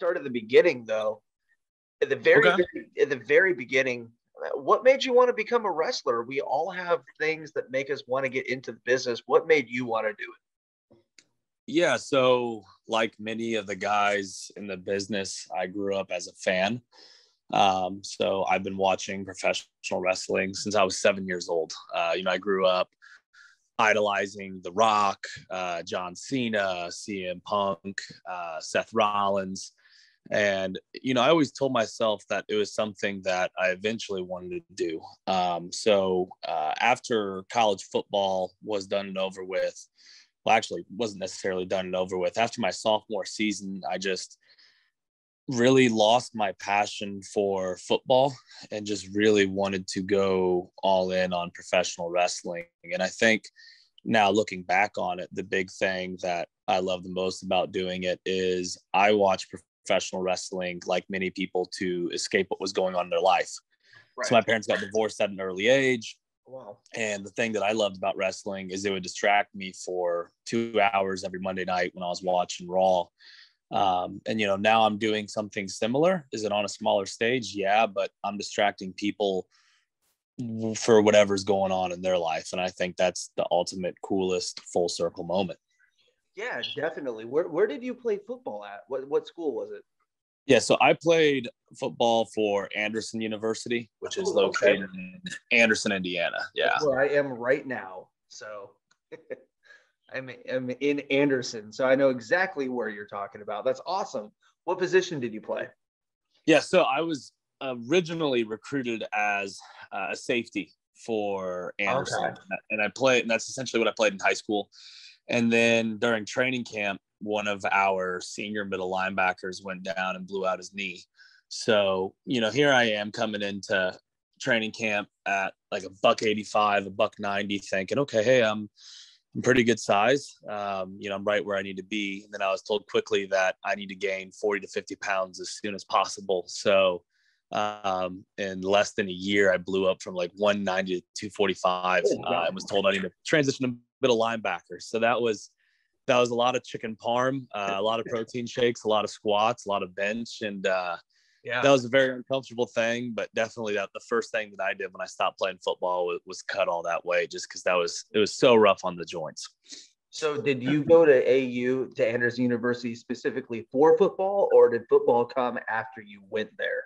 start at the beginning, though. At the very beginning, what made you want to become a wrestler? We all have things that make us want to get into the business. What made you want to do it? Yeah, so like many of the guys in the business, I grew up as a fan. So I've been watching professional wrestling since I was 7 years old. I grew up idolizing The Rock, John Cena, CM Punk, Seth Rollins. And, I always told myself that it was something that I eventually wanted to do. So after college football was done and over with, well, actually wasn't necessarily done and over with. After my sophomore season, I just really lost my passion for football and just really wanted to go all in on professional wrestling. And I think now looking back on it, the big thing that I love the most about doing it is I watch professional wrestling like many people to escape what was going on in their life. Right. So my parents got divorced at an early age. Wow. And the thing that I loved about wrestling is it would distract me for 2 hours every Monday night when I was watching Raw. And now I'm doing something similar. Is it on a smaller stage? Yeah, but I'm distracting people for whatever's going on in their life. And I think that's the ultimate coolest full circle moment. Yeah, definitely. Where did you play football at? What school was it? Yeah, so I played football for Anderson University, which is located in Anderson, Indiana. Yeah. That's where I am right now. So I'm in Anderson, so I know exactly where you're talking about. That's awesome. What position did you play? Yeah, so I was originally recruited as a safety for Anderson. Okay. And that's essentially what I played in high school. And then during training camp, one of our senior middle linebackers went down and blew out his knee. So, here I am coming into training camp at like $185, $190, thinking, okay, hey, I'm pretty good size. I'm right where I need to be. And then I was told quickly that I need to gain 40 to 50 pounds as soon as possible. So in less than a year, I blew up from like 190 to 245 and was told I need to transition to middle linebacker. So that was a lot of chicken parm, a lot of protein shakes, a lot of squats, a lot of bench. And that was a very uncomfortable thing, but definitely the first thing that I did when I stopped playing football was cut all that weight, just because it was so rough on the joints. So did you go to Anderson University specifically for football, or did football come after you went there?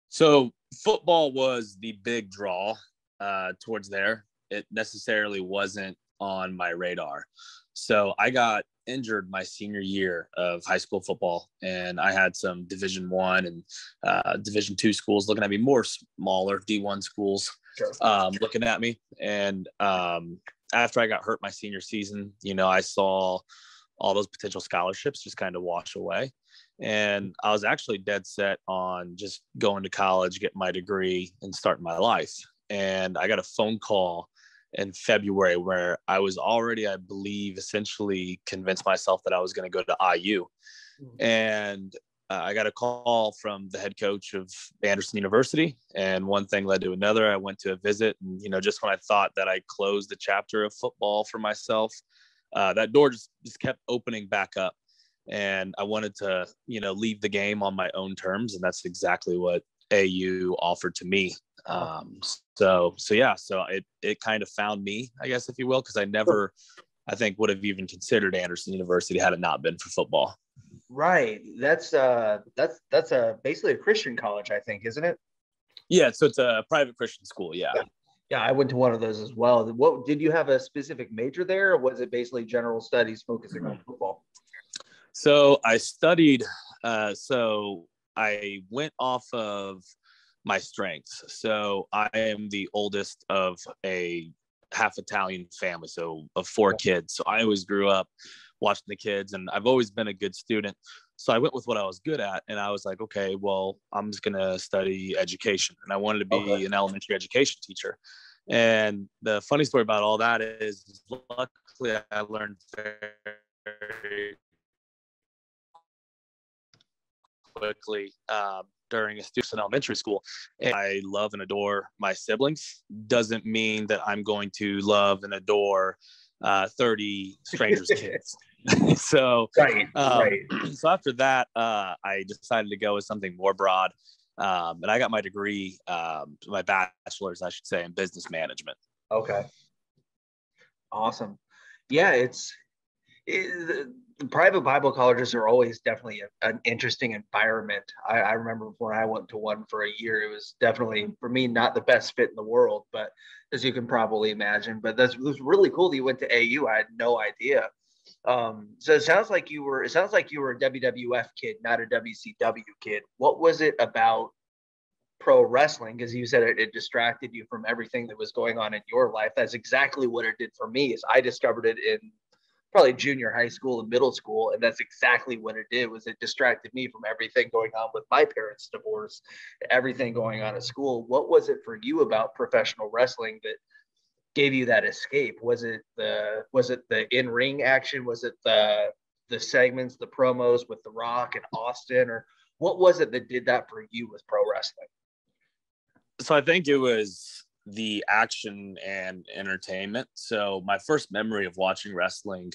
So football was the big draw towards there. It necessarily wasn't on my radar. So I got injured my senior year of high school football, and I had some Division I and Division II schools looking at me, more smaller D1 schools looking at me. And after I got hurt my senior season, I saw all those potential scholarships just kind of wash away. And I was actually dead set on just going to college, getting my degree, and starting my life. And I got a phone call in February where I was already, I believe, essentially convinced myself that I was going to go to IU. And I got a call from the head coach of Anderson University, and one thing led to another. I went to a visit, and, just when I thought that I closed the chapter of football for myself, that door just kept opening back up. And I wanted to, leave the game on my own terms. And that's exactly what AU offered to me. So it kind of found me, I guess, if you will, because I never, I think, would have even considered Anderson University had it not been for football. Right. That's basically a Christian college, I think, isn't it? Yeah. So it's a private Christian school. Yeah. Yeah, I went to one of those as well. What did you have a specific major there, or was it basically general studies focusing on football? So I studied, so I went off of my strengths. So I am the oldest of a half Italian family, so of 4 kids. So I always grew up watching the kids, and I've always been a good student. So I went with what I was good at, and I was like, okay, well, I'm just going to study education. And I wanted to be an elementary education teacher. And the funny story about all that is, luckily, I learned very quickly during a student in elementary school. And I love and adore my siblings. Doesn't mean that I'm going to love and adore 30 strangers' kids. So, Right. Right. so after that, I decided to go with something more broad. And I got my degree, my bachelor's, I should say, in business management. Okay. Awesome. Yeah, the private Bible colleges are always definitely an interesting environment. I remember when I went to one for a year, it was definitely for me not the best fit in the world, but as you can probably imagine. But it was really cool that you went to AU. I had no idea. So it sounds like you were a WWF kid, not a WCW kid. What was it about pro wrestling? Because you said it distracted you from everything that was going on in your life. That's exactly what it did for me. Is I discovered it in probably junior high school and middle school, and that's exactly what it did. Was it distracted me from everything going on with my parents' divorce, everything going on at school. What was it for you about professional wrestling that gave you that escape? Was it the in-ring action? Was it the segments, the promos with The Rock and Austin, or what was it that did that for you with pro wrestling? So I think it was the action and entertainment. So my first memory of watching wrestling,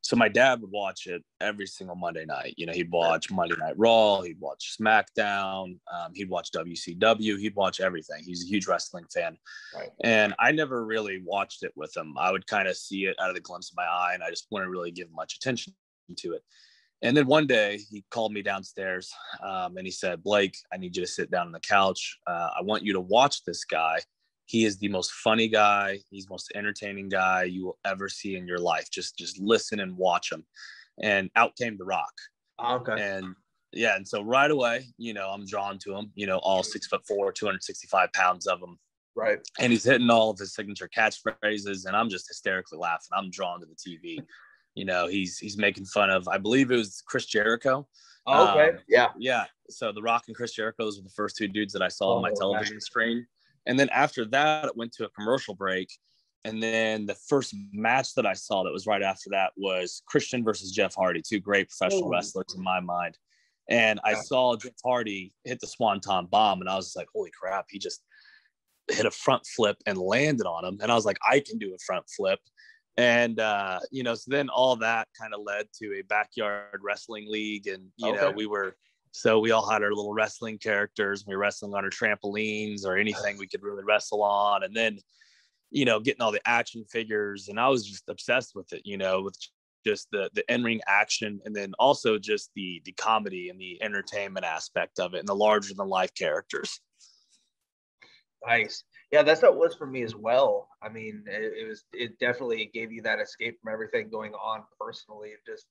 so my dad would watch it every single Monday night. You know, he'd watch Monday Night Raw, he'd watch SmackDown, he'd watch WCW, he'd watch everything. He's a huge wrestling fan. Right. And I never really watched it with him. I would kind of see it out of the glimpse of my eye, and I just wouldn't really give much attention to it. And then one day he called me downstairs, and he said, Blake, I need you to sit down on the couch. I want you to watch this guy. He is the most funny guy. He's the most entertaining guy you will ever see in your life. Just listen and watch him. And out came The Rock. Okay. And yeah, and so right away, you know, I'm drawn to him, you know, all 6'4", 265 pounds of him. Right. And he's hitting all of his signature catchphrases, and I'm just hysterically laughing. I'm drawn to the TV. You know, he's making fun of, I believe it was Chris Jericho. Oh, okay. Yeah. Yeah. So The Rock and Chris Jericho, those were the first two dudes that I saw on my television screen. And then after that, it went to a commercial break. And then the first match that I saw that was right after that was Christian versus Jeff Hardy, two great professional wrestlers in my mind. And I saw Jeff Hardy hit the Swanton Bomb, and I was like, holy crap, he just hit a front flip and landed on him. And I was like, I can do a front flip. And, you know, so then all that kind of led to a backyard wrestling league. And, you know, we all had our little wrestling characters. We were wrestling on our trampolines or anything we could really wrestle on. And then, you know, getting all the action figures. And I was just obsessed with it, you know, with just the in-ring action. And then also just the comedy and the entertainment aspect of it and the larger than life characters. Nice. Yeah, that's how it was for me as well. I mean, it definitely gave you that escape from everything going on personally, and just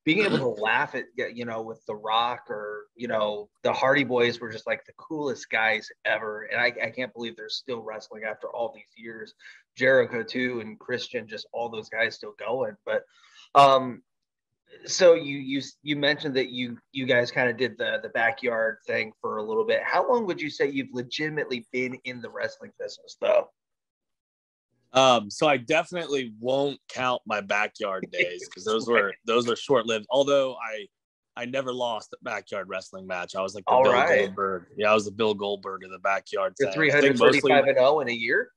being able to laugh at, you know, with The Rock, or, you know, the Hardy Boys were just like the coolest guys ever. And I can't believe they're still wrestling after all these years. Jericho too, and Christian, just all those guys still going. But so you mentioned that you guys kind of did the backyard thing for a little bit. How long would you say you've legitimately been in the wrestling business though? So I definitely won't count my backyard days, because those were short-lived. Although I never lost a backyard wrestling match. I was like the Bill Goldberg. Yeah, I was the Bill Goldberg of the backyard. You're 335-0 in a year.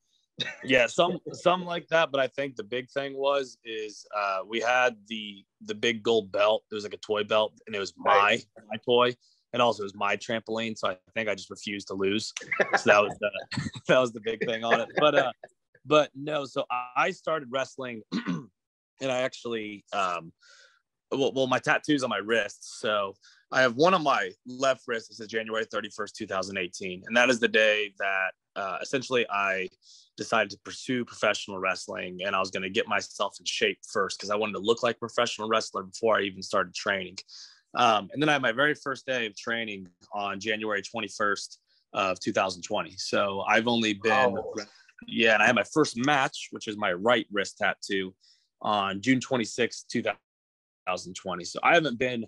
Yeah, some like that. But I think the big thing is we had the big gold belt. It was like a toy belt, and it was my toy, and also it was my trampoline. So I think I just refused to lose. So that was the big thing on it. But no. So I started wrestling, and I actually well, my tattoo's on my wrist. So I have one on my left wrist. It says January 31st, 2018, and that is the day that essentially I decided to pursue professional wrestling, and I was going to get myself in shape first because I wanted to look like a professional wrestler before I even started training. And then I had my very first day of training on January 21st of 2020. So I've only been, and I had my first match, which is my right wrist tattoo, on June 26th, 2020. So I haven't been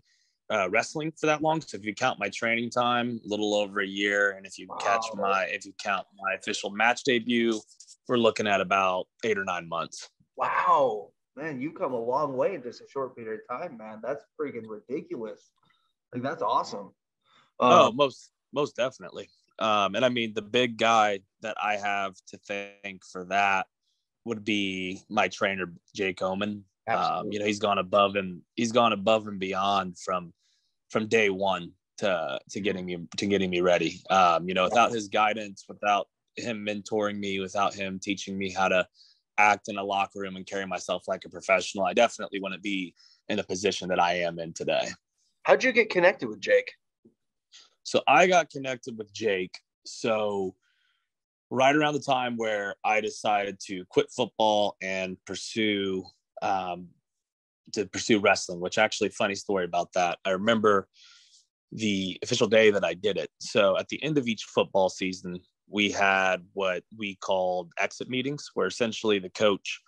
wrestling for that long. So if you count my training time, a little over a year, and if you count my official match debut, we're looking at about 8 or 9 months. Wow, man, you've come a long way in just a short period of time, man. That's freaking ridiculous. Like, that's awesome. Most definitely. And I mean, the big guy that I have to thank for that would be my trainer, Jake Oman. Absolutely. He's gone above and beyond from day one to getting me ready. Without his guidance, without him mentoring me, without him teaching me how to act in a locker room and carry myself like a professional, I definitely wouldn't be in the position that I am in today. How'd you get connected with Jake? So I got connected with Jake. So right around the time where I decided to quit football and pursue wrestling, which actually, funny story about that. I remember the official day that I did it. So at the end of each football season, we had what we called exit meetings, where essentially the coach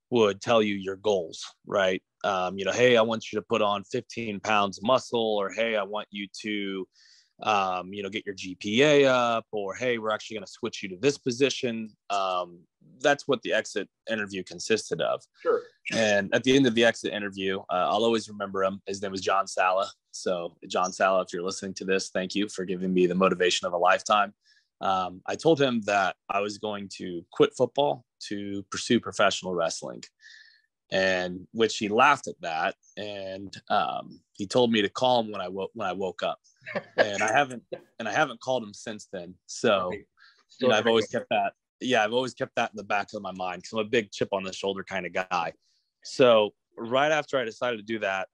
would tell you your goals, right? Hey, I want you to put on 15 pounds of muscle, or hey, I want you to get your GPA up, or hey, we're actually going to switch you to this position. That's what the exit interview consisted of. Sure. And at the end of the exit interview, I'll always remember him. His name was John Sala. So John Sala, if you're listening to this, thank you for giving me the motivation of a lifetime. I told him that I was going to quit football to pursue professional wrestling, and which he laughed at that. And he told me to call him when I woke up. And I haven't called him since then. So, I've always kept that. Yeah, I've always kept that in the back of my mind because I'm a big chip on the shoulder kind of guy. So right after I decided to do that,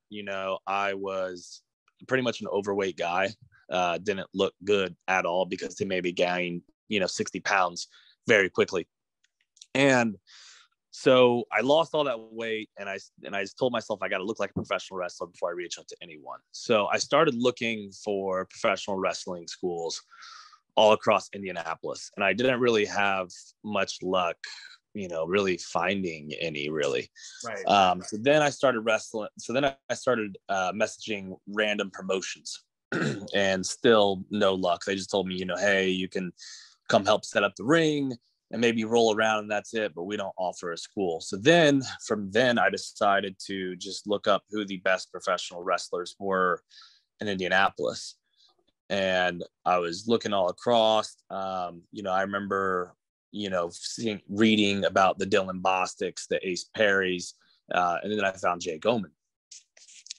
I was pretty much an overweight guy. Didn't look good at all because they made me gain, 60 pounds very quickly. And so I lost all that weight, and I just told myself I got to look like a professional wrestler before I reach out to anyone. So I started looking for professional wrestling schools all across Indianapolis, and I didn't really have much luck, really finding any really. Right. So then I started wrestling. So then I started messaging random promotions, and still no luck. They just told me, hey, you can come help set up the ring and maybe roll around and that's it, but we don't offer a school. So then from then I decided to just look up who the best professional wrestlers were in Indianapolis. And I was looking all across, I remember, reading about the Dylan Bostics, the Ace Perrys, and then I found Jake Oman.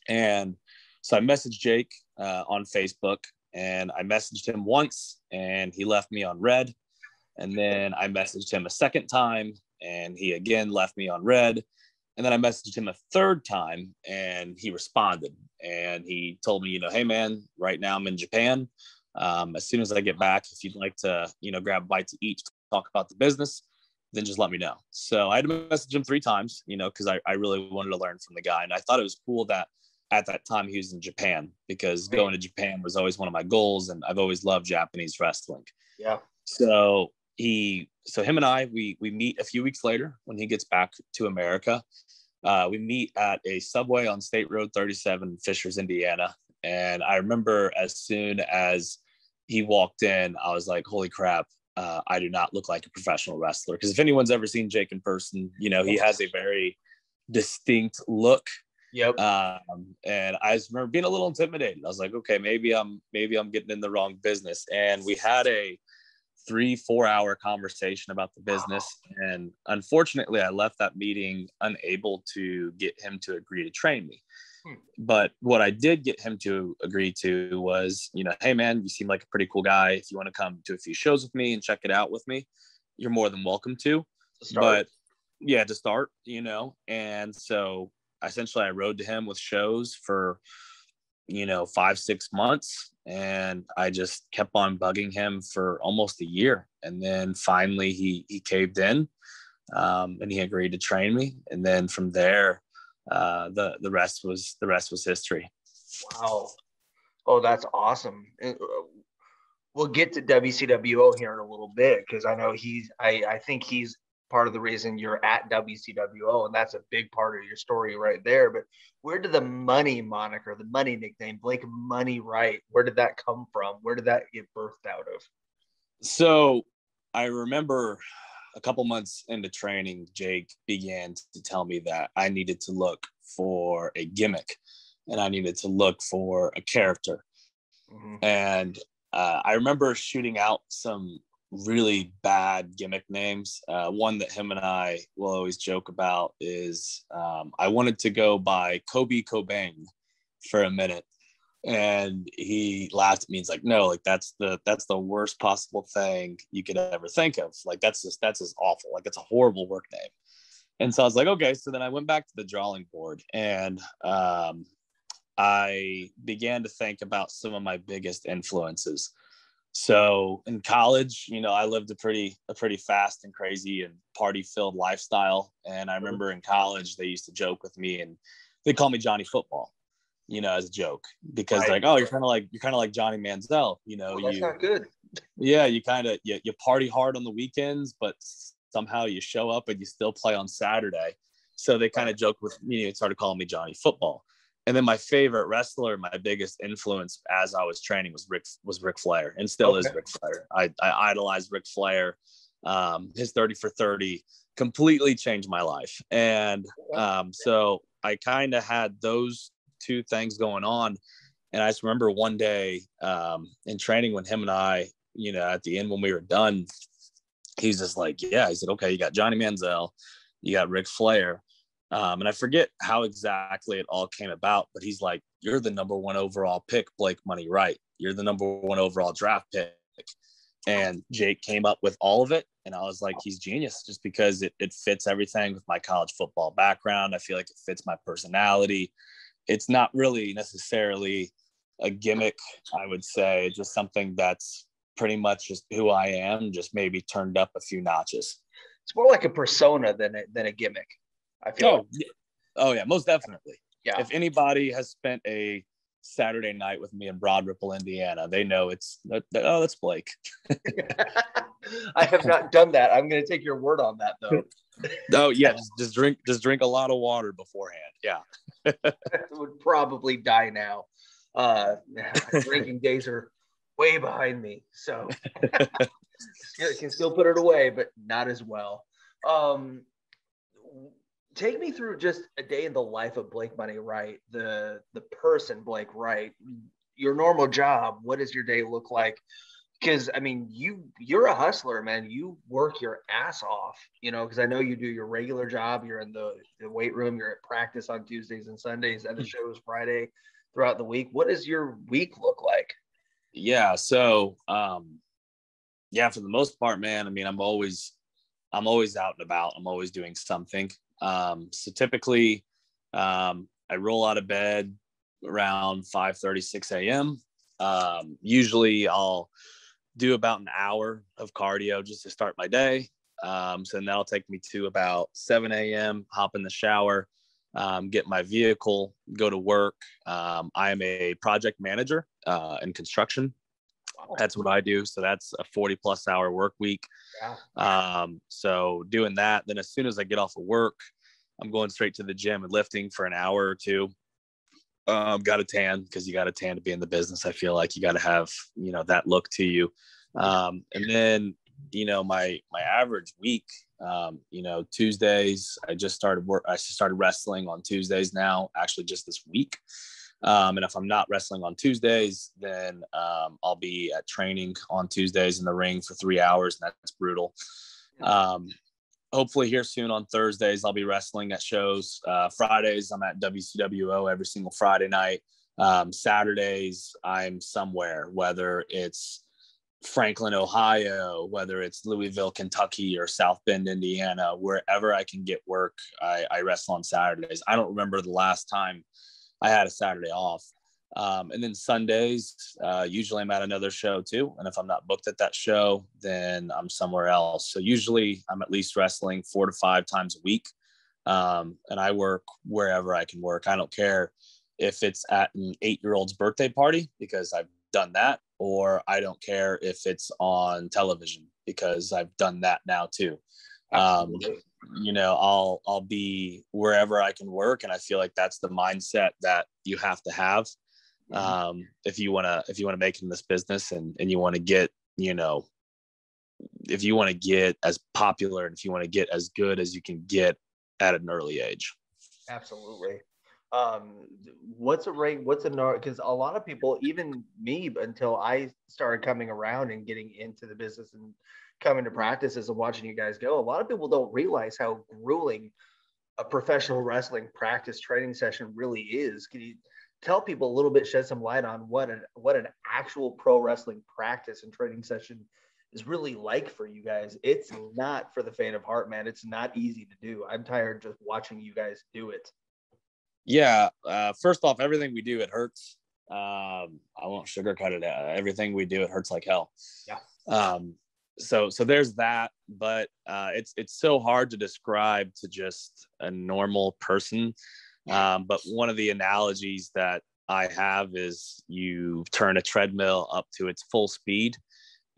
And so I messaged Jake on Facebook, and I messaged him once and he left me on red. And then I messaged him a second time and he again left me on red. And then I messaged him a third time and he responded. And he told me, hey, man, right now I'm in Japan. As soon as I get back, if you'd like to, grab a bite to eat, talk about the business, then just let me know. So I had to message him 3 times, because I really wanted to learn from the guy. And I thought it was cool that at that time he was in Japan, because going to Japan was always one of my goals. And I've always loved Japanese wrestling. Yeah. So him and I, we meet a few weeks later when he gets back to America. We meet at a Subway on State Road 37 in Fishers, Indiana. And I remember as soon as he walked in, I was like, holy crap, I do not look like a professional wrestler. Because if anyone's ever seen Jake in person, he has a very distinct look. Yep. And I just remember being a little intimidated. I was like, okay, maybe I'm getting in the wrong business. And we had a 3-4 hour conversation about the business. Wow. And unfortunately, I left that meeting unable to get him to agree to train me. But what I did get him to agree to was, hey, man, you seem like a pretty cool guy. If you want to come to a few shows with me and check it out with me, you're more than welcome to. But yeah, to start, and so essentially I rode to him with shows for, 5-6 months. And I just kept on bugging him for almost a year. And then finally he caved in, and he agreed to train me. And then from there, the rest was history. Wow. Oh, that's awesome. We'll get to WCWO here in a little bit, because I know I think he's part of the reason you're at WCWO, and that's a big part of your story right there. But where did the money moniker, the money nickname, Blake Money Wright, where did that come from? Where did that get birthed out of? So I remember a couple months into training, Jake began to tell me that I needed to look for a gimmick and I needed to look for a character. Mm-hmm. And I remember shooting out some really bad gimmick names. One that him and I will always joke about is I wanted to go by Kobe Cobain for a minute. And he laughed at me. He's like, no, like that's the worst possible thing you could ever think of. Like, that's just awful. Like, it's a horrible work name. And so I was like, okay. So then I went back to the drawing board, and I began to think about some of my biggest influences. So in college, I lived a pretty fast and crazy and party filled lifestyle. And I remember in college, they used to joke with me, and they call me Johnny Football, as a joke, because Right. they're like, oh, you're kind of like Johnny Manziel, That's not good. yeah, you kind of, you party hard on the weekends, but somehow you show up and you still play on Saturday. So they kind of joked with me and started calling me Johnny Football. And then my favorite wrestler, my biggest influence as I was training was Ric Flair, and still is Ric Flair. I idolized Ric Flair. His 30 for 30 completely changed my life. And so I kind of had those two things going on. And I just remember one day in training when him and I, at the end when we were done, he's just like, yeah, he said, okay, you got Johnny Manziel, you got Ric Flair. And I forget how exactly it all came about, but he's like, you're the number 1 overall pick, Blake Money Wright. You're the number 1 overall draft pick. And Jake came up with all of it. And I was like, he's genius, just because it fits everything with my college football background. I feel like it fits my personality. It's not really necessarily a gimmick, I would say, just something that's pretty much just who I am, just maybe turned up a few notches. It's more like a persona than a gimmick, I feel. Oh yeah, most definitely. Yeah. If anybody has spent a Saturday night with me in Broad Ripple, Indiana, they know that's Blake. I have not done that. I'm going to take your word on that, though. Oh yeah, just drink a lot of water beforehand. Yeah. Would probably die now. Drinking days are way behind me, so can still put it away, but not as well. Take me through just a day in the life of Blake Money Wright, the person Blake Wright. Your normal job. What does your day look like? Because I mean, you're a hustler, man. You work your ass off, because I know you do your regular job. You're in the weight room. You're at practice on Tuesdays and Sundays, and the shows Friday throughout the week. What does your week look like? Yeah. So, for the most part, man, I mean, I'm always out and about. I'm always doing something. So typically, I roll out of bed around 5:30, 6 a.m. Usually I'll do about an hour of cardio just to start my day. So then that'll take me to about 7 a.m., hop in the shower, get my vehicle, go to work. I am a project manager in construction. That's what I do. So that's a 40+ hour work week. So doing that, then as soon as I get off of work, I'm going straight to the gym and lifting for an hour or two. Got a tan, because you got a tan to be in the business. I feel like you got to have, that look to you. And then, my average week, Tuesdays, I started wrestling on Tuesdays now, actually just this week. And if I'm not wrestling on Tuesdays, then I'll be at training on Tuesdays in the ring for 3 hours, and that's brutal. Hopefully here soon on Thursdays, I'll be wrestling at shows. Fridays, I'm at WCWO every single Friday night. Saturdays, I'm somewhere, whether it's Franklin, Ohio, whether it's Louisville, Kentucky, or South Bend, Indiana, wherever I can get work, I wrestle on Saturdays. I don't remember the last time I had a Saturday off. And then Sundays, usually I'm at another show too. And if I'm not booked at that show, then I'm somewhere else. So usually I'm at least wrestling 4 to 5 times a week. And I work wherever I can work. I don't care if it's at an 8-year-old's birthday party, because I've done that, or I don't care if it's on television, because I've done that now too. I'll be wherever I can work. And I feel like that's the mindset that you have to have. If you want to make it in this business, and you want to get, if you want to get as popular, and if you want to get as good as you can get at an early age. Absolutely. What's a rate? What's a gnarly? Because a lot of people, even me, until I started coming around and getting into the business and coming to practices and watching you guys go, a lot of people don't realize how grueling a professional wrestling practice training session really is. Can you tell people a little bit, shed some light on what an actual pro wrestling practice and training session is really like for you guys? It's not for the faint of heart, man. It's not easy to do. I'm tired just watching you guys do it. Yeah. First off, everything we do, it hurts. I won't sugarcoat it. Everything we do, it hurts like hell. Yeah. So there's that, but it's so hard to describe to just a normal person. But one of the analogies that I have is you turn a treadmill up to its full speed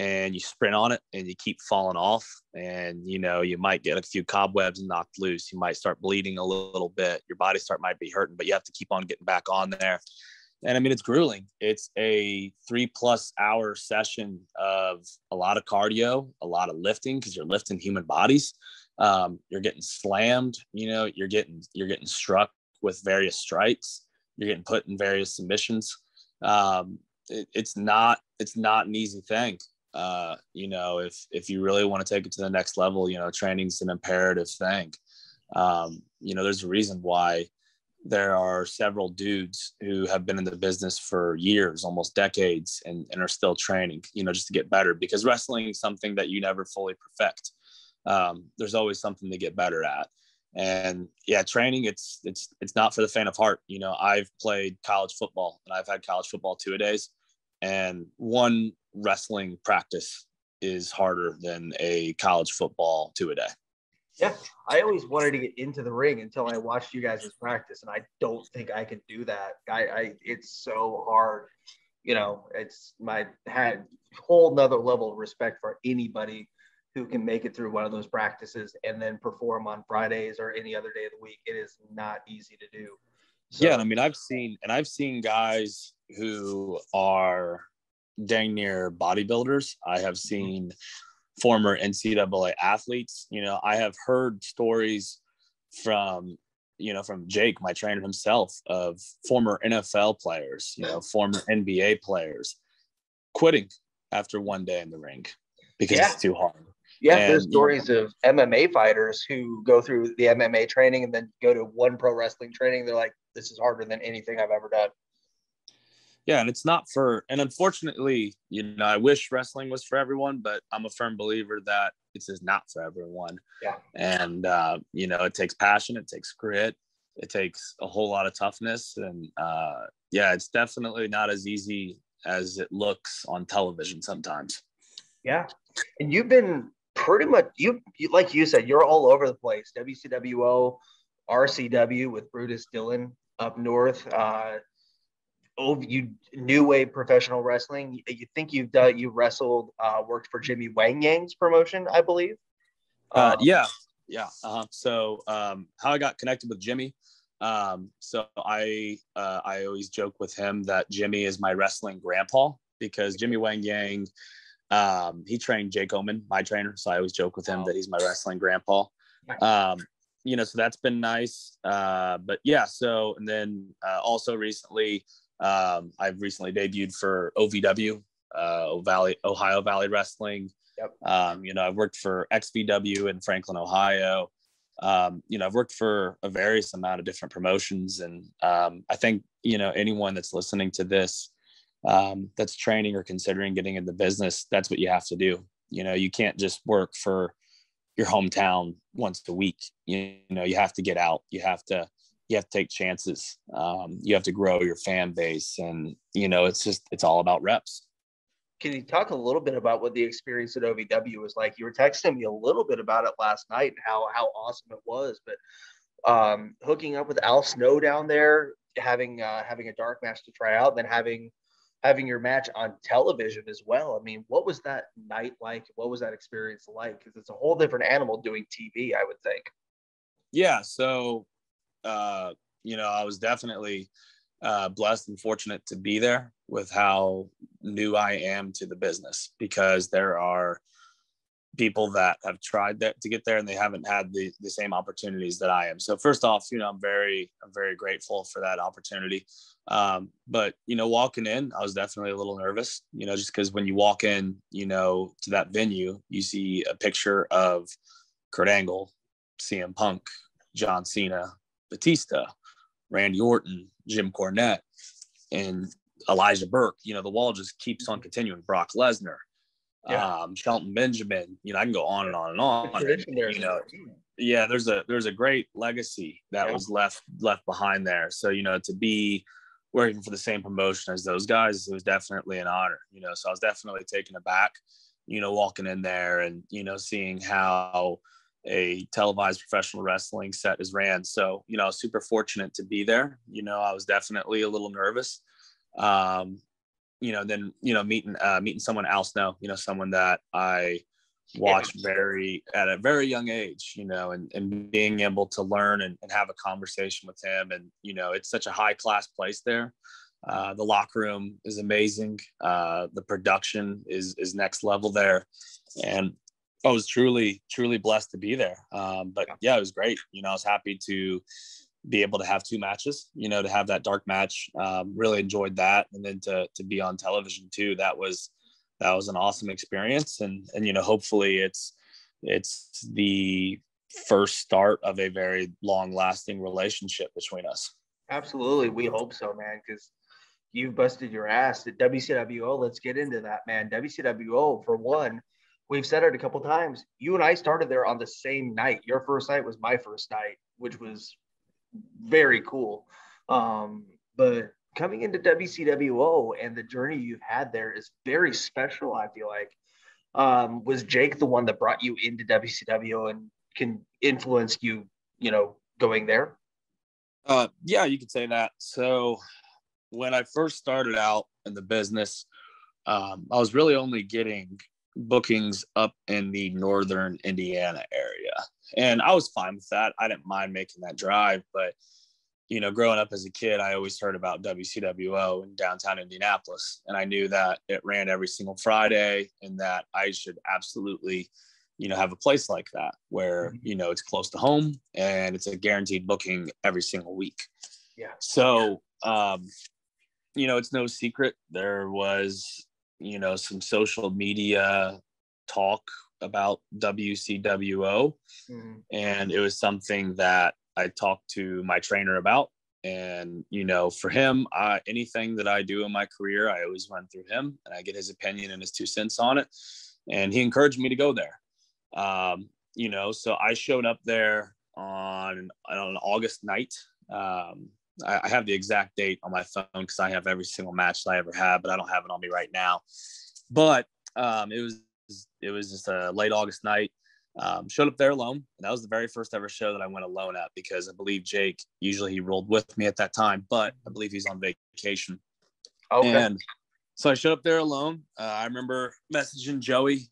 and you sprint on it and you keep falling off, and you might get a few cobwebs knocked loose. You might start bleeding a little bit. Your body might be hurting, but you have to keep on getting back on there. And I mean, it's grueling. It's a 3+ hour session of a lot of cardio, a lot of lifting, because you're lifting human bodies. You're getting slammed, you're getting struck with various strikes. You're getting put in various submissions. It's not an easy thing. If you really want to take it to the next level, training's an imperative thing. There's a reason why there are several dudes who have been in the business for years, almost decades, and are still training, just to get better, because wrestling is something that you never fully perfect. There's always something to get better at. And yeah, training, it's not for the faint of heart. I've played college football, and I've had college football 2-a-days, and one wrestling practice is harder than a college football 2-a-day. Yeah, I always wanted to get into the ring until I watched you guys' practice, and I don't think I can do that. It's so hard. It's had whole nother level of respect for anybody who can make it through one of those practices and then perform on Fridays or any other day of the week. It is not easy to do. So, yeah, I mean, I've seen guys who are dang near bodybuilders. I have seen former NCAA athletes. I have heard stories from Jake, my trainer himself, of former NFL players, former NBA players quitting after one day in the ring because it's too hard. Yeah, there's stories of MMA fighters who go through the MMA training and then go to one pro wrestling training. They're like, this is harder than anything I've ever done. Yeah, and it's not and unfortunately, I wish wrestling was for everyone, but I'm a firm believer that it's just not for everyone. Yeah. And, it takes passion, it takes grit, it takes a whole lot of toughness. And it's definitely not as easy as it looks on television sometimes. Yeah. And you've been pretty much, you like you said, you're all over the place. WCWO, RCW with Brutus Dillon up north. You New Wave Professional Wrestling. You think you wrestled, worked for Jimmy Wang Yang's promotion, I believe. Yeah. So how I got connected with Jimmy. So I always joke with him that Jimmy is my wrestling grandpa, because Jimmy Wang Yang, he trained Jake Oman, my trainer. So I always joke with him that he's my wrestling grandpa. So that's been nice. But yeah, so, and then also recently, I've recently debuted for OVW, Ohio Valley Wrestling. Yep. I've worked for XVW in Franklin, Ohio. I've worked for a various amount of different promotions. And I think, anyone that's listening to this, that's training or considering getting in the business, that's what you have to do. You can't just work for your hometown once a week. You have to get out. You have to take chances. You have to grow your fan base, and it's all about reps. Can you talk a little bit about what the experience at OVW was like? You were texting me a little bit about it last night and how awesome it was, but hooking up with Al Snow down there, having a dark match to try out, and then having your match on television as well. I mean, what was that night like? What was that experience like? Because it's a whole different animal doing TV, I would think. Yeah. So, I was definitely blessed and fortunate to be there with how new I am to the business, because there are people that have tried that to get there and they haven't had the same opportunities that I am. So first off, I'm very grateful for that opportunity. But, walking in, I was definitely a little nervous, just because when you walk in, to that venue, you see a picture of Kurt Angle, CM Punk, John Cena, Batista, Randy Orton, Jim Cornette, and Elijah Burke. The wall just keeps on continuing. Brock Lesnar, Shelton Benjamin. I can go on and on and on. Yeah, there's a great legacy that was left behind there. So to be working for the same promotion as those guys, it was definitely an honor. So I was definitely taken aback. Walking in there and seeing how a televised professional wrestling set is ran. So I was super fortunate to be there. I was definitely a little nervous. Then meeting someone else now, someone that I watched at a very young age, and being able to learn and have a conversation with him. And, it's such a high class place there. The locker room is amazing. The production is next level there. And I was truly, truly blessed to be there. But yeah, it was great. I was happy to be able to have 2 matches, to have that dark match. Really enjoyed that. And then to be on television too, that was an awesome experience. And hopefully it's the first start of a very long lasting relationship between us. Absolutely. We hope so, man. Cause you've busted your ass at WCWO. Let's get into that, man. WCWO, for one, we've said it a couple times. You and I started there on the same night. Your first night was my first night, which was very cool. But coming into WCWO and the journey you've had there is very special, I feel like. Was Jake the one that brought you into WCWO and can influence you, going there? Yeah, you could say that. So when I first started out in the business, I was really only getting bookings up in the northern Indiana area. And I was fine with that. I didn't mind making that drive. But, growing up as a kid, I always heard about WCWO in downtown Indianapolis. And I knew that it ran every single Friday and that I should absolutely, have a place like that where, it's close to home and it's a guaranteed booking every single week. Yeah. So, it's no secret. There was, some social media talk about WCWO. And it was something that I talked to my trainer about. And, for him, anything that I do in my career, I always run through him and I get his opinion and his 2 cents on it. And he encouraged me to go there. So I showed up there on August night. I have the exact date on my phone because I have every single match that I ever had, but I don't have it on me right now. But it was just a late August night. Showed up there alone. And that was the very first ever show that I went alone at, because I believe Jake, usually he rolled with me at that time, but I believe he's on vacation. Okay. And so I showed up there alone. I remember messaging Joey,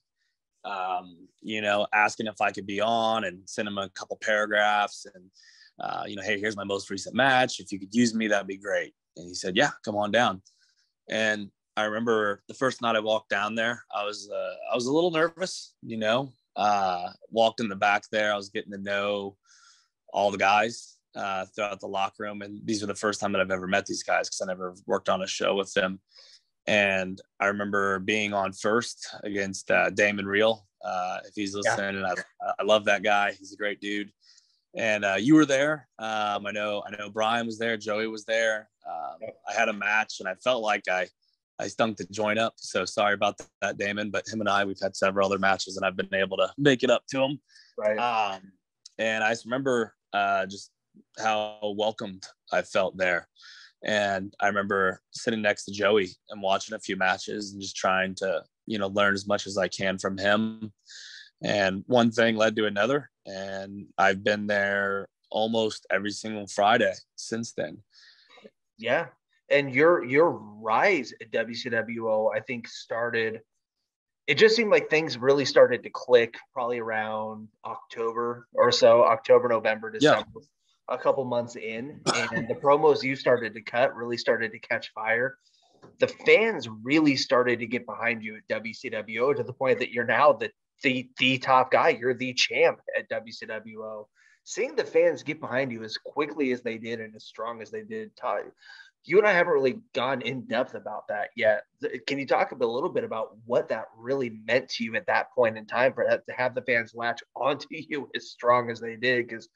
asking if I could be on and send him a couple paragraphs and, hey, here's my most recent match. If you could use me, that'd be great. And he said, yeah, come on down. And I remember the first night I walked down there, I was a little nervous, walked in the back there. I was getting to know all the guys throughout the locker room. And these were the first time that I've ever met these guys because I never worked on a show with them. And I remember being on first against Damon Reel. If he's listening, yeah. I love that guy. He's a great dude. And you were there. I know Brian was there. Joey was there. I had a match and I felt like I stunk the joint up. So sorry about that, Damon, but him and we've had several other matches and I've been able to make it up to him. Right. And I just remember just how welcomed I felt there. And I remember sitting next to Joey and watching a few matches and just trying to, learn as much as I can from him. And one thing led to another. And I've been there almost every single Friday since then. Yeah. And your rise at WCWO, I think, started, it just seemed like things really started to click probably around October or so, October, November, December, a couple months in. And the promos you started to cut really started to catch fire. The fans really started to get behind you at WCWO to the point that you're now the the top guy. You're the champ at WCWO. Seeing the fans get behind you as quickly as they did and as strong as they did, you and I haven't really gone in depth about that yet. Can you talk a little bit about what that really meant to you at that point in time for that to have the fans latch onto you as strong as they did? Because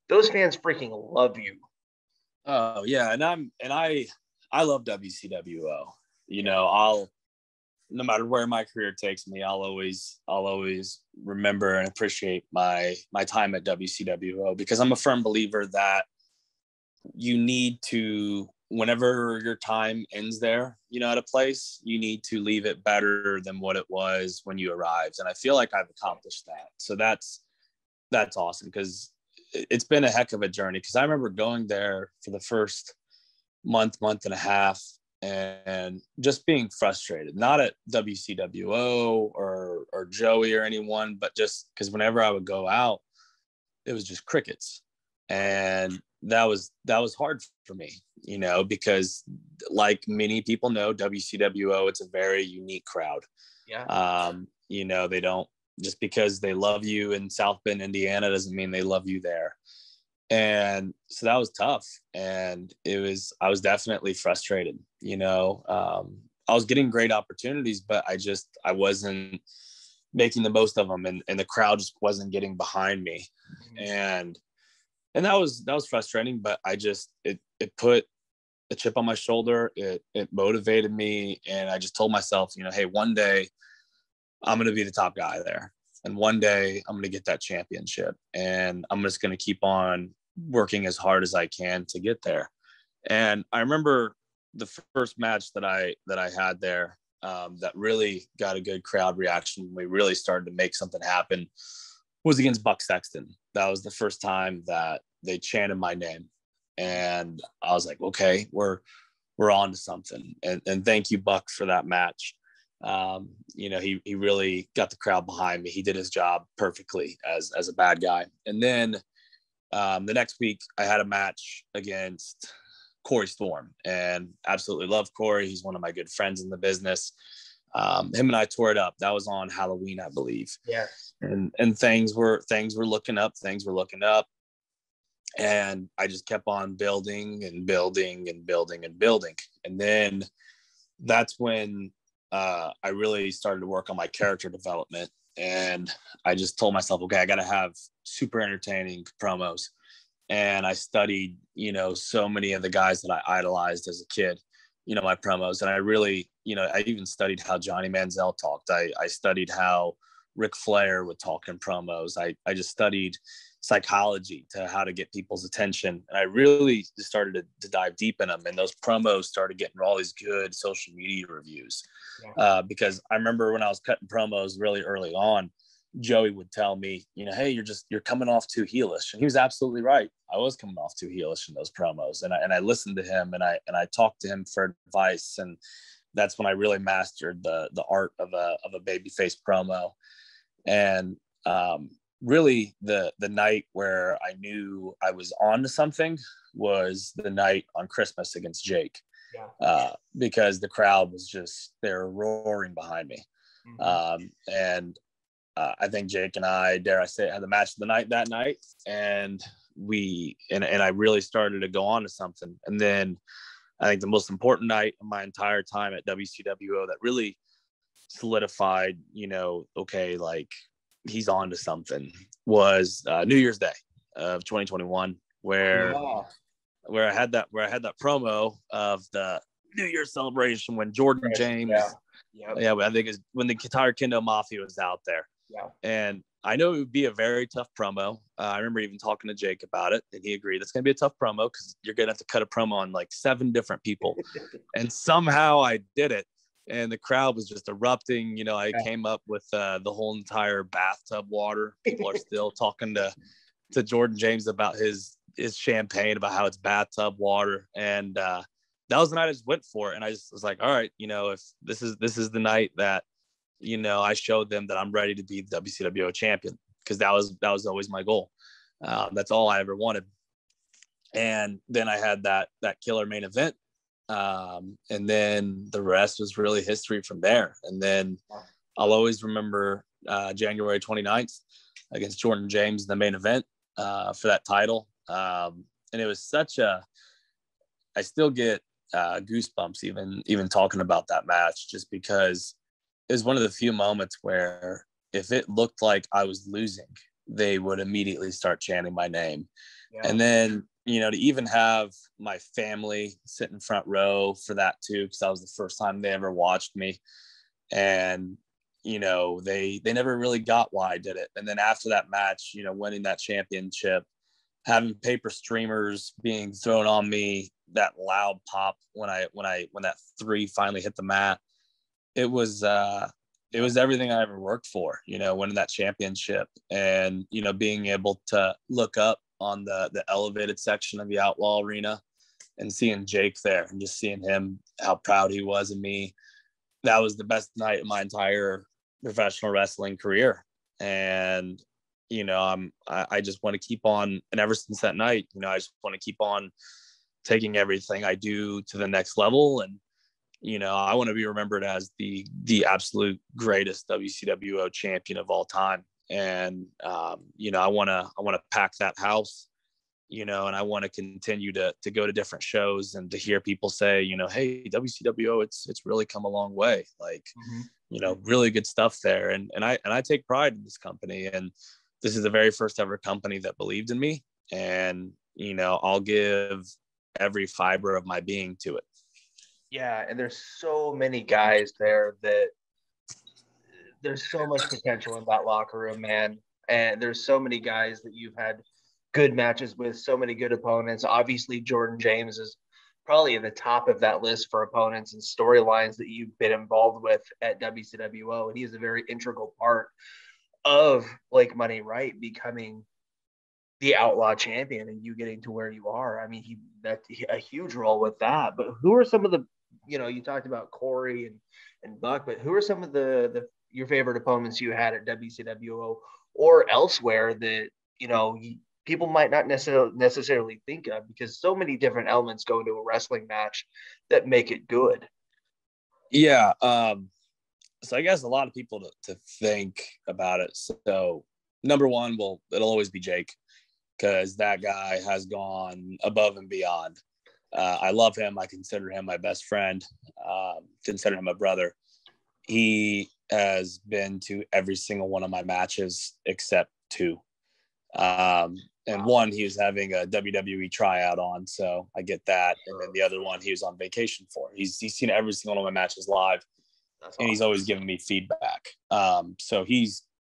those fans freaking love you. Oh yeah, I love WCWO. You know, no matter where my career takes me, I'll always remember and appreciate my time at WCWO, because I'm a firm believer that you need to, whenever your time ends there, you know, at a place, you need to leave it better than what it was when you arrived. And I feel like I've accomplished that. So that's awesome, because it's been a heck of a journey. Because I remember going there for the first month and a half, and just being frustrated, not at WCWO or Joey or anyone, but just because whenever I would go out, it was just crickets. And that was hard for me, you know, because like many people know, WCWO, it's a very unique crowd. Yeah. You know, they don't, just because they love you in South Bend, Indiana, doesn't mean they love you there. And so that was tough. And I was definitely frustrated, you know. I was getting great opportunities, but I wasn't making the most of them. And the crowd just wasn't getting behind me. And that was frustrating, but it put a chip on my shoulder. It motivated me. And I just told myself, you know, hey, one day I'm going to be the top guy there. And one day I'm going to get that championship, and I'm just going to keep on working as hard as I can to get there. And I remember the first match that I had there, that really got a good crowd reaction. We really started to make something happen, was against Buck Sexton. That was the first time that they chanted my name. And I was like, okay, we're on to something. And thank you, Buck, for that match. You know, he really got the crowd behind me. He did his job perfectly as a bad guy. And then the next week I had a match against Corey Storm, and absolutely love Corey. He's one of my good friends in the business. Him and I tore it up. That was on Halloween, I believe. Yes. And things were looking up. And I just kept on building and building and building and building. And then that's when I really started to work on my character development. And I just told myself, okay, I got to have super entertaining promos. And I studied, you know, so many of the guys that I idolized as a kid, you know, my promos. And I really, you know, I even studied how Johnny Manziel talked. I studied how Ric Flair would talk in promos. I just studied psychology to how to get people's attention. And I really just started to dive deep in them. And those promos started getting all these good social media reviews. Yeah. Because I remember when I was cutting promos really early on, Joey would tell me, you know, hey, you're coming off too heelish. And he was absolutely right. I was coming off too heelish in those promos. And I listened to him, and I talked to him for advice. And that's when I really mastered the art of a babyface promo. And really the night where I knew I was on to something was the night on Christmas against Jake. Yeah. Because the crowd was they're roaring behind me. Mm-hmm. And I think Jake and I, dare I say, had the match of the night that night. And I really started to go on to something. And then I think the most important night of my entire time at WCWO that really solidified, you know, okay, like he's on to something, was New Year's Day of 2021, where I had that promo of the New Year's celebration when Jordan James, I think is when the entire Kendo Mafia was out there. Yeah. And I know it would be a very tough promo. I remember even talking to Jake about it, and he agreed it's going to be a tough promo because you're going to have to cut a promo on like 7 different people. And somehow I did it, and the crowd was just erupting. You know, I came up with the whole entire bathtub water. People are still talking to Jordan James about his champagne, about how it's bathtub water. And that was the night I just went for it. And I just was like, all right, you know, if this is the night that, you know, I showed them that I'm ready to be the WCWO champion, because that was always my goal. That's all I ever wanted. And then I had that killer main event. And then the rest was really history from there. And then I'll always remember January 29th against Jordan James in the main event for that title. And it was I still get goosebumps even talking about that match, just because it was one of the few moments where if it looked like I was losing, they would immediately start chanting my name. Yeah. And then, to even have my family sit in front row for that too, because that was the first time they ever watched me. And, they never really got why I did it. And then after that match, winning that championship, having paper streamers being thrown on me, that loud pop when that 3 finally hit the mat, it was everything I ever worked for, winning that championship and, being able to look up on the elevated section of the Outlaw Arena and seeing Jake there and just seeing him, how proud he was of me. That was the best night of my entire professional wrestling career. And, I just want to keep on. And ever since that night, I just want to keep on taking everything I do to the next level. And, I want to be remembered as the absolute greatest WCWO champion of all time. And, I want to pack that house, and I want to continue to go to different shows and to hear people say, hey, WCWO, it's really come a long way. Like, really good stuff there. And I take pride in this company. And this is the very first ever company that believed in me. And, I'll give every fiber of my being to it. Yeah. And there's so many guys there that there's so much potential in that locker room, man. And there's so many guys that you've had good matches with, so many good opponents. Obviously, Jordan James is probably at the top of that list for opponents and storylines that you've been involved with at WCWO. And he's a very integral part of Blake Money Wright becoming the Outlaw Champion and you getting to where you are. I mean, that's a huge role with that. But who are some of the, you talked about Corey and Buck, but who are some of your favorite opponents you had at WCWO or elsewhere that, people might not necessarily think of, because so many different elements go into a wrestling match that make it good? Yeah. So I guess a lot of people to think about it. So number one, it'll always be Jake, because that guy has gone above and beyond. I love him. I consider him my best friend, consider him a brother. He has been to every single one of my matches except 2. And one, he was having a WWE tryout on, so I get that. And then the other one, he was on vacation for. He's seen every single one of my matches live. That's awesome. And he's always giving me feedback. So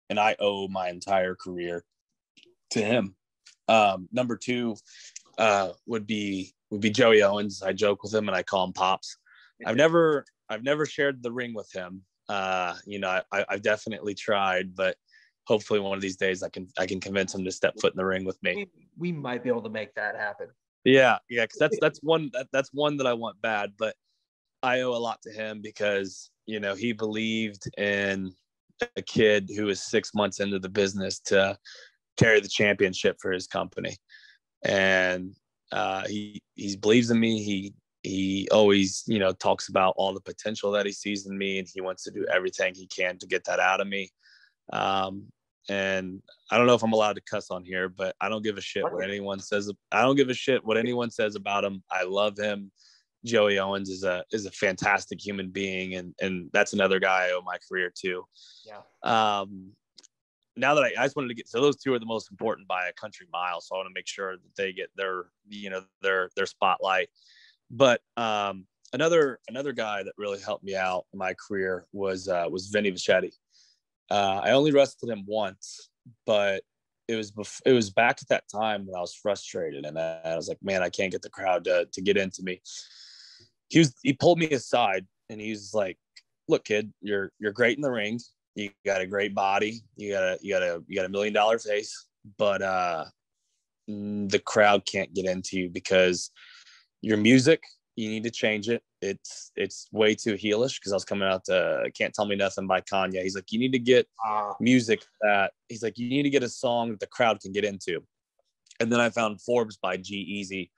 and I owe my entire career to him. Number 2 would be Joey Owens. I joke with him and I call him Pops. I've never shared the ring with him. I've definitely tried, but hopefully one of these days I can convince him to step foot in the ring with me. We might be able to make that happen. Yeah, because that's one that I want bad, but I owe a lot to him because he believed in a kid who was 6 months into the business to carry the championship for his company, and he believes in me. He always talks about all the potential that he sees in me, and he wants to do everything he can to get that out of me. And I don't know if I'm allowed to cuss on here, but I don't give a shit what anyone says. I don't give a shit what anyone says about him. I love him. Joey Owens is a fantastic human being. And that's another guy I owe my career to. Yeah. Now that I just wanted to get, so those 2 are the most important by a country mile. So I want to make sure that they get their spotlight. But another guy that really helped me out in my career was Vinny Vichetti. I only wrestled him once, but it was back at that time when I was frustrated and I was like, man, I can't get the crowd to get into me. He pulled me aside and he's like, look, kid, you're great in the ring. You got a great body. You got a $1 million face, but the crowd can't get into you because your music, you need to change it. It's way too heelish, because I was coming out to Can't Tell Me Nothing by Kanye. He's like, you need to get music he's like, you need to get a song that the crowd can get into. And then I found Forbes by G-Eazy,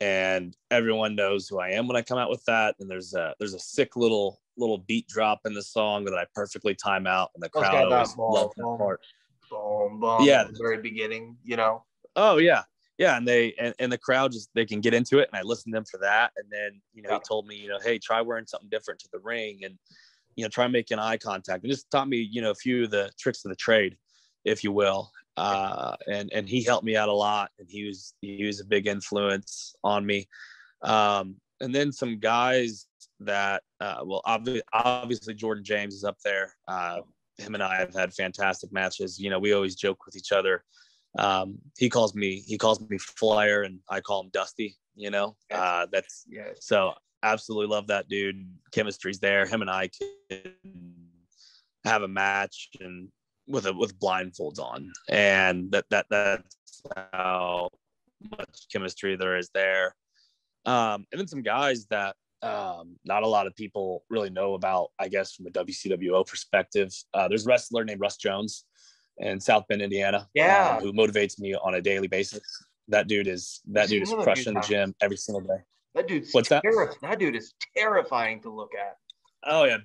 and everyone knows who I am when I come out with that. And there's a sick little little beat drop in the song that I perfectly time out, and the It's crowd got that always loved that part. Boom, boom, Yeah. at the very beginning, you know. Oh yeah. Yeah. And the crowd they can get into it, and I listen to them for that. And then, you know, he told me, you know, hey, try wearing something different to the ring, and, you know, try making eye contact, and just taught me, you know, a few of the tricks of the trade, if you will. And he helped me out a lot, and he was a big influence on me. And then some guys that, well, obviously Jordan James is up there. Him and I have had fantastic matches. You know, we always joke with each other. He calls me Flyer, and I call him Dusty, you know. So absolutely love that dude. Chemistry's there. Him and I can have a match and with blindfolds on, and that's how much chemistry there is there. And then some guys that not a lot of people really know about, I guess, from a WCWO perspective. There's a wrestler named Russ Jones in South Bend, Indiana, who motivates me on a daily basis. That dude is crushing the gym every single day. That dude's that dude is terrifying to look at. Oh yeah,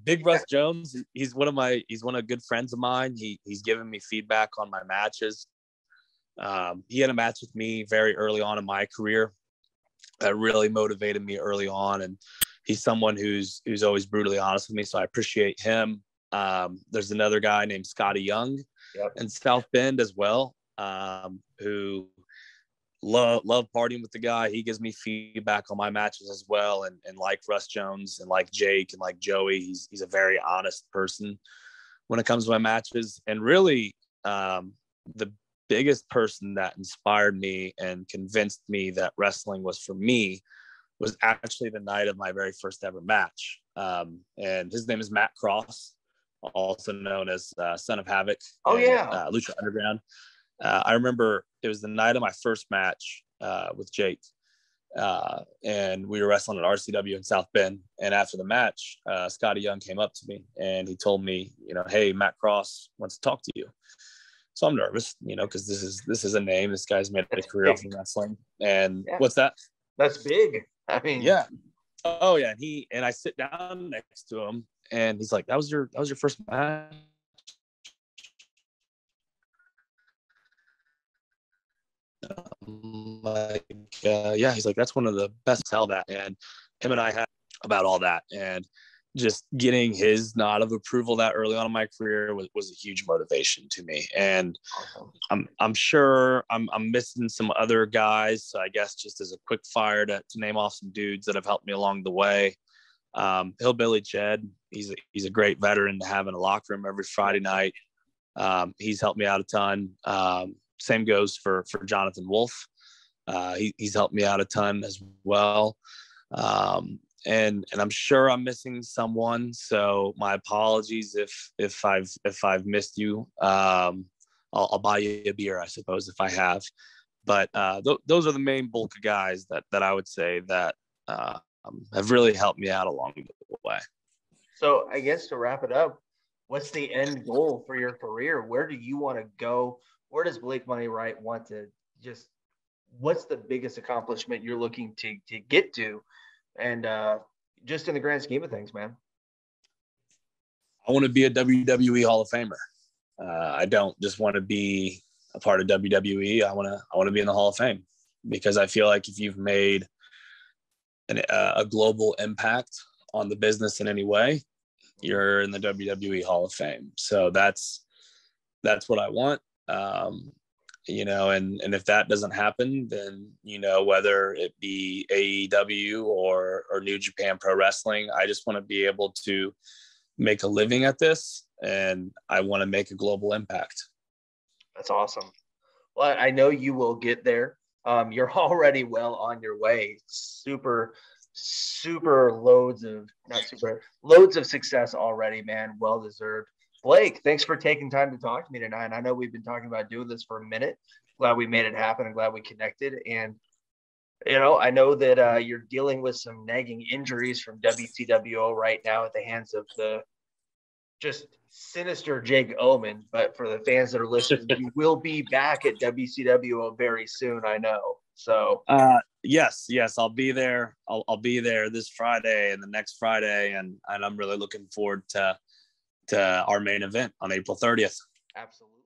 big Russ Jones. He's one of good friends of mine. He's given me feedback on my matches. He had a match with me very early on in my career that really motivated me early on, and he's someone who's always brutally honest with me, so I appreciate him. There's another guy named Scotty Young in South Bend as well, who love partying with the guy. He gives me feedback on my matches as well, and like Russ Jones and like Jake and like Joey, he's a very honest person when it comes to my matches. And really, the biggest person that inspired me and convinced me that wrestling was for me was actually the night of my very first ever match. And his name is Matt Cross, also known as Son of Havoc. Lucha Underground. I remember it was the night of my first match with Jake, and we were wrestling at RCW in South Bend. And after the match, Scotty Young came up to me and he told me, you know, hey, Matt Cross wants to talk to you. So I'm nervous, you know, because this is a name. This guy's made a career off of wrestling. And what's that? That's big. I mean, yeah. Oh yeah. And I sit down next to him, and he's like, that was your first match? Yeah. He's like, that's one of the best. Tell that. And him and I had about all that, and just getting his nod of approval that early on in my career was a huge motivation to me. And I'm sure I'm missing some other guys. So I guess just as a quick fire to name off some dudes that have helped me along the way. Hillbilly Jed, he's a great veteran to have in a locker room every Friday night. He's helped me out a ton. Same goes for Jonathan Wolf. He's helped me out a ton as well. And I'm sure I'm missing someone. So my apologies if I've missed you. I'll buy you a beer, I suppose, if I have. But those are the main bulk of guys that I would say that have really helped me out along the way. So I guess to wrap it up, what's the end goal for your career? Where do you want to go? Where does Blake Money Wright want to what's the biggest accomplishment you're looking to get to? And just in the grand scheme of things, man. I want to be a WWE Hall of Famer. I don't just want to be a part of WWE. I want to be in the Hall of Fame, because I feel like if you've made a global impact on the business in any way, you're in the WWE Hall of Fame. So that's what I want. You know, and if that doesn't happen, then, you know, whether it be AEW or New Japan Pro Wrestling, I just want to be able to make a living at this, and I want to make a global impact. That's awesome. Well, I know you will get there. You're already well on your way. Super loads of success already, man. Well deserved. Blake, thanks for taking time to talk to me tonight. I know we've been talking about doing this for a minute. Glad we made it happen. I'm glad we connected. And, you know, I know that you're dealing with some nagging injuries from WCWO right now at the hands of the just sinister Jake Omen. But for the fans that are listening, you will be back at WCWO very soon, I know. So Yes, I'll be there. I'll be there this Friday and the next Friday, and I'm really looking forward to our main event on April 30th. Absolutely.